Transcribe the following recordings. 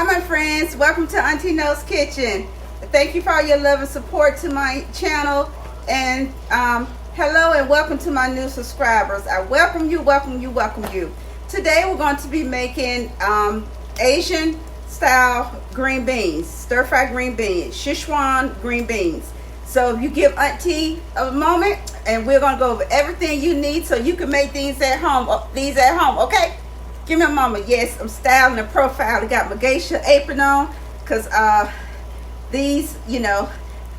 Hi my friends, welcome to Auntie No's Kitchen. Thank you for all your love and support to my channel, and hello and welcome to my new subscribers. I welcome you, welcome you, welcome you. Today we're going to be making Asian style green beans, stir-fried green beans, Szechuan green beans. So if you give Auntie a moment, and we're going to go over everything you need so you can make these at home, okay? Give me a moment. Yes, I'm styling the profile. I got my geisha apron on because these,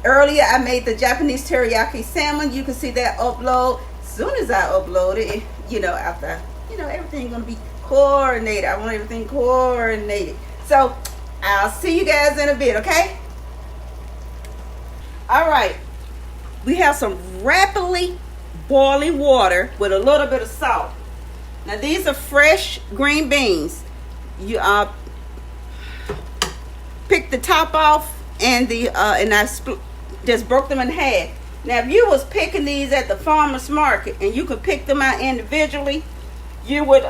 earlier I made the Japanese teriyaki salmon. You can see that upload. As soon as I upload it, after, everything going to be coordinated. I want everything coordinated. So I'll see you guys in a bit, okay? All right. We have some rapidly boiling water with a little bit of salt. Now these are fresh green beans. You pick the top off and I just broke them in half. Now if you was picking these at the farmer's market and you could pick them out individually, you would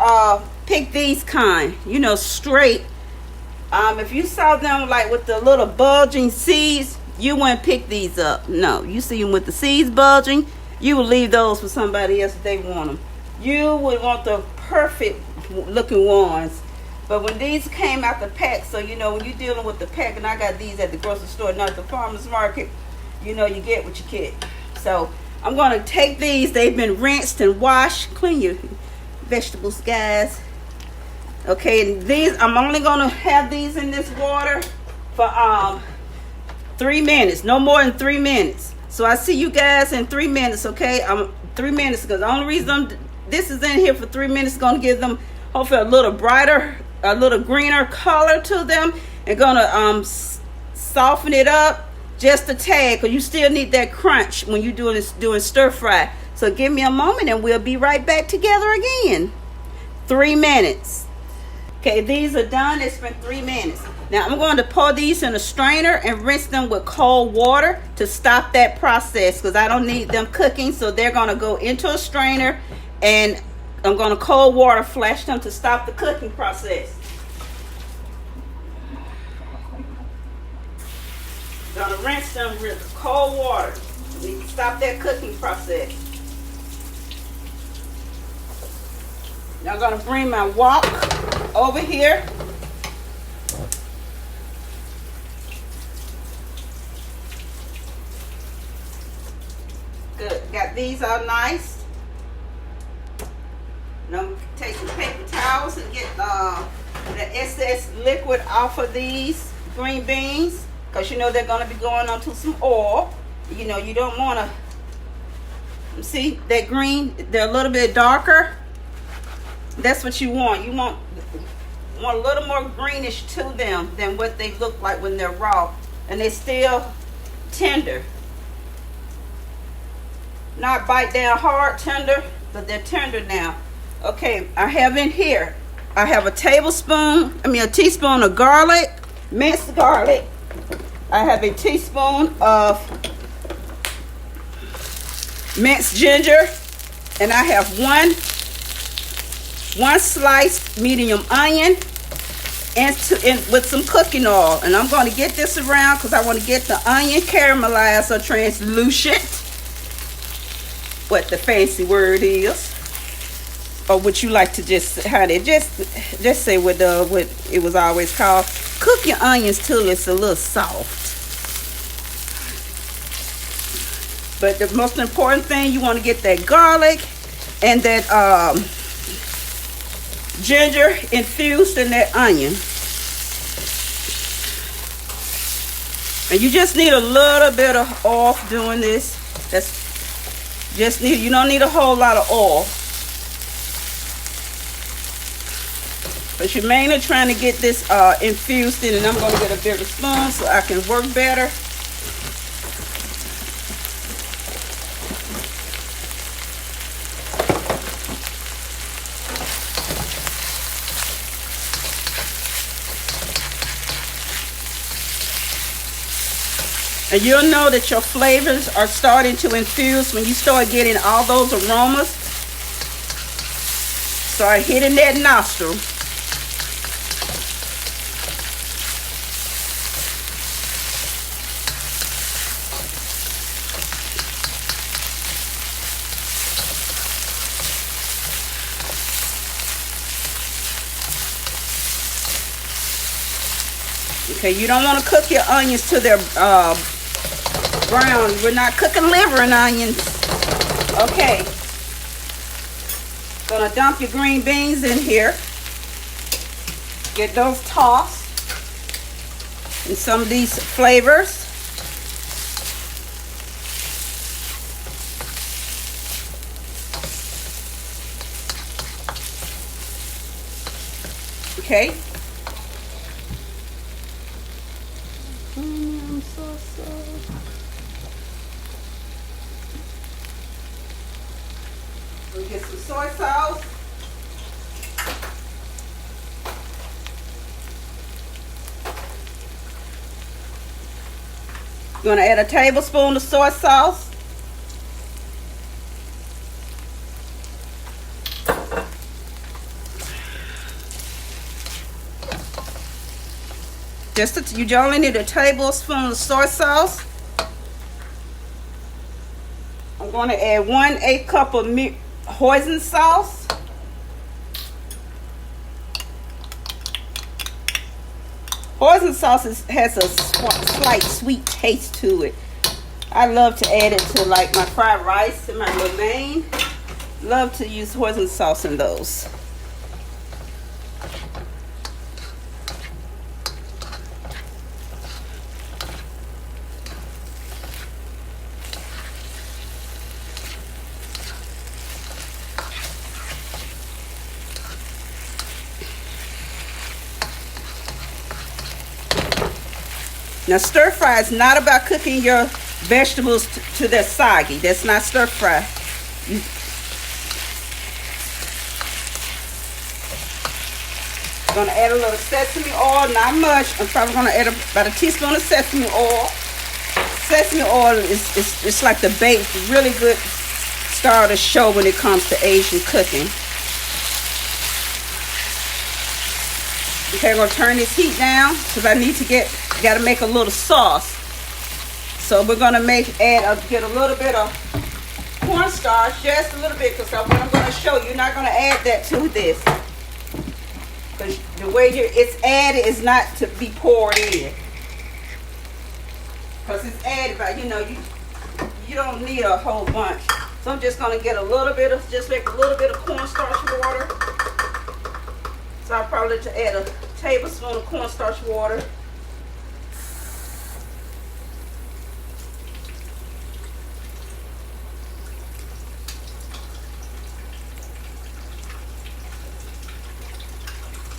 pick these kind, straight. If you saw them like with the little bulging seeds, you wouldn't pick these up. No, you see them with the seeds bulging, you would leave those for somebody else if they want them. You would want the perfect looking ones. But when these came out the pack, so when you're dealing with the pack, and I got these at the grocery store, not at the farmer's market, you get what you get. So I'm going to take these. They've been rinsed and washed. Clean your vegetables, guys. Okay, and these, I'm only going to have these in this water for 3 minutes. No more than 3 minutes. So I see you guys in 3 minutes, okay? 3 minutes, because the only reason this is in here for 3 minutes is going to give them hopefully a little brighter, a little greener color to them, and going to soften it up just a tad, because you still need that crunch when you're doing stir fry. So give me a moment and we'll be right back together again. 3 minutes. Okay, these are done. It's been 3 minutes. Now I'm going to pour these in a strainer and rinse them with cold water to stop that process, because I don't need them cooking. So they're going to go into a strainer, and I'm going to cold water flash them to stop the cooking process. Going to rinse them with cold water to stop that cooking process. Now I'm going to bring my wok over here. Good. Got these all nice. Now I'm going to take some paper towels and get the excess liquid off of these green beans, because they're going to be going onto some oil. You don't want to see that green. They're a little bit darker. That's what you want. You want a little more greenish to them than what they look like when they're raw, and they're still tender. Not bite down hard, tender, but they're tender now. Okay, I have in here, I have a teaspoon of garlic, minced garlic. I have a teaspoon of minced ginger, and I have one sliced medium onion, and with some cooking oil. And I'm going to get this around because I want to get the onion caramelized or translucent, what the fancy word is, or what you like to just say what it was always called. Cook your onions till it's a little soft. But the most important thing, you want to get that garlic and that ginger infused in that onion. And you just need a little bit of oil doing this. You don't need a whole lot of oil. But you're mainly trying to get this infused in, and I'm going to get a bigger spoon so I can work better. And you'll know that your flavors are starting to infuse when you start getting all those aromas. Start hitting that nostril. Okay, you don't want to cook your onions to their brown. We're not cooking liver and onions. Okay, gonna dump your green beans in here. Get those tossed. And some of these flavors. Okay. We'll get some soy sauce. You're going to add a tablespoon of soy sauce. You only need a tablespoon of soy sauce. I'm going to add 1/8 cup of hoisin sauce. Hoisin sauce has a slight sweet taste to it. I love to add it to like my fried rice and my romaine. Love to use hoisin sauce in those. Now stir fry is not about cooking your vegetables to their soggy. That's not stir fry. I'm going to add a little sesame oil, not much. I'm probably going to add about a teaspoon of sesame oil. Sesame oil is like the bait, really good star of the show when it comes to Asian cooking. Okay, I'm going to turn this heat down because I need to got to make a little sauce. So we're going to get a little bit of cornstarch, just a little bit, because what I'm going to show you, you're not going to add that to this. Because the way it's added is not to be poured in. Because it's added by, you don't need a whole bunch. So I'm just going to get make a little bit of cornstarch water. So I'll probably add a tablespoon of cornstarch water.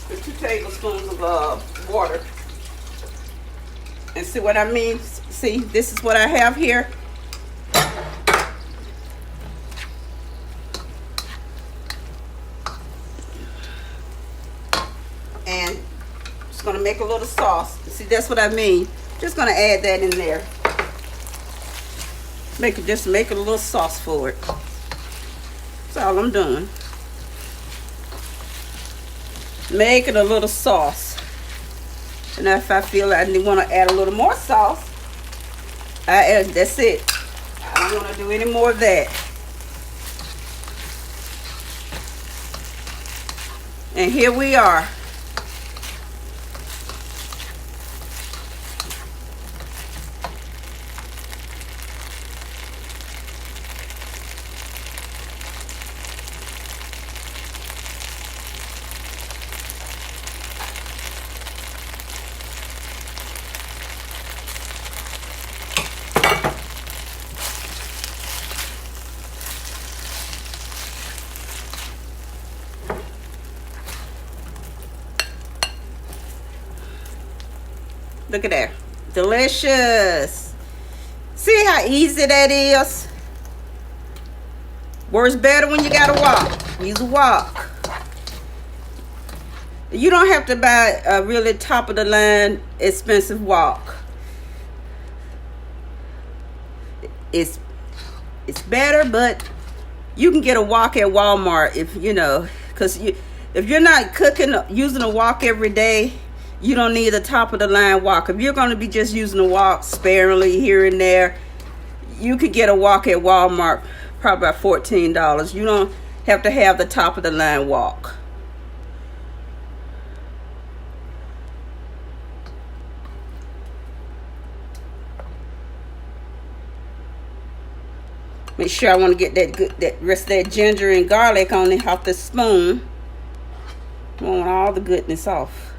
And 2 tablespoons of water. And see what I mean? See, this is what I have here. And just gonna make a little sauce. See, that's what I mean. Just gonna add that in there. Just make a little sauce for it. That's all I'm doing. Making a little sauce. And if I feel I want to add a little more sauce, I add. That's it. I don't want to do any more of that. And here we are. Look at that. Delicious. See how easy that is? Works better when you got a wok. Use a wok. You don't have to buy a really top of the line expensive wok. It's better, but you can get a wok at Walmart because if you're not using a wok every day, you don't need a top of the line wok. If you're going to be just using a wok sparingly here and there, you could get a wok at Walmart, probably about $14. You don't have to have the top of the line wok. Make sure I want to get that rest of that ginger and garlic on it off the spoon. I want all the goodness off.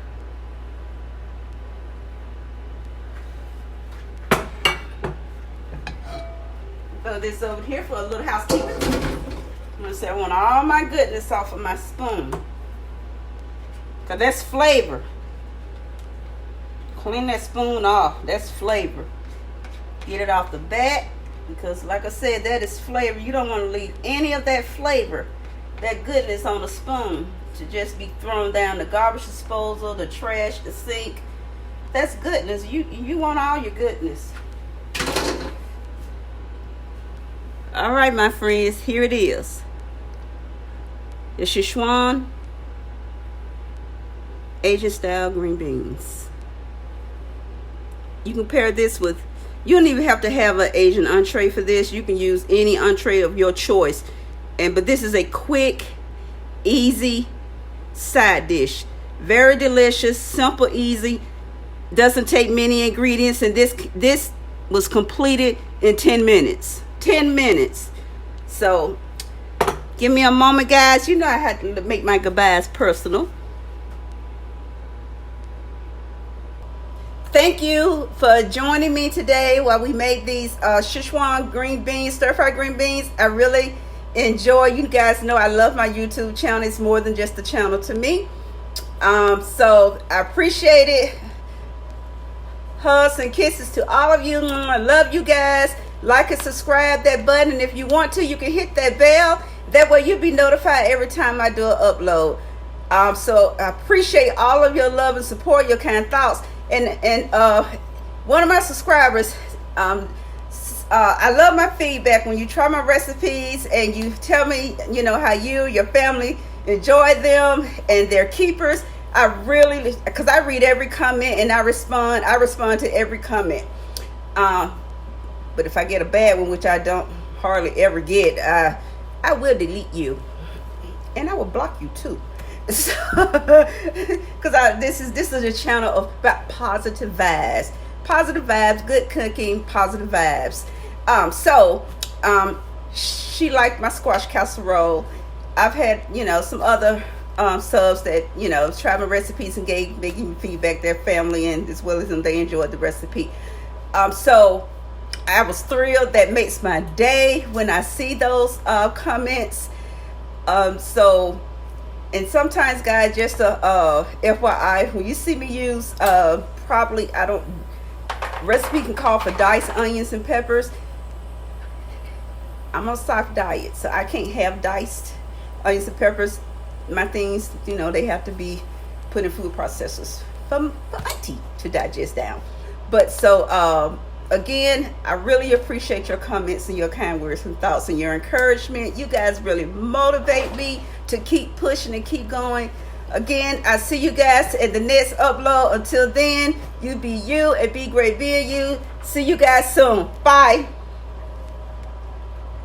Throw this over here for a little housekeeping. I'm gonna say I want all my goodness off of my spoon, cause that's flavor. Clean that spoon off. That's flavor. Get it off the back, because like I said, that is flavor. You don't want to leave any of that flavor, that goodness on the spoon to just be thrown down the garbage disposal, the trash, the sink. That's goodness. You want all your goodness. All right, my friends, here it is. The Szechuan Asian style green beans. You can pair this with, you don't even have to have an Asian entree for this. You can use any entree of your choice. But this is a quick, easy side dish. Very delicious, simple, easy. Doesn't take many ingredients. And this was completed in 10 minutes. 10 minutes. So give me a moment, guys. You know I had to make my goodbyes personal. Thank you for joining me today while we made these Szechuan green beans, stir-fried green beans. I really enjoy. You guys know I love my YouTube channel. It's more than just a channel to me. So I appreciate it. Hugs and kisses to all of you. I love you guys. Like and subscribe that button. And if you want to, you can hit that bell. That way you'll be notified every time I do an upload. So I appreciate all of your love and support, your kind thoughts. And one of my subscribers, I love my feedback when you try my recipes and you tell me, you know, how you, your family enjoy them and they're keepers. I really, because I read every comment and I respond to every comment. But if I get a bad one, which I don't hardly ever get, I will delete you, and I will block you too. So, because this is a channel about positive vibes, good cooking, positive vibes. She liked my squash casserole. I've had, you know, some other subs that, you know, tried my recipes and gave me feedback, their family and as well as them, they enjoyed the recipe. So I was thrilled. That makes my day when I see those comments. And sometimes, guys, just a FYI, when you see me use probably, recipe can call for diced onions and peppers. I'm on a soft diet, so I can't have diced onions and peppers. My things, you know, they have to be put in food processors for Auntie to digest down. But so again, I really appreciate your comments and your kind words and thoughts and your encouragement. You guys really motivate me to keep pushing and keep going. Again, I see you guys at the next upload. Until then, you be you and be great being you. See you guys soon. Bye.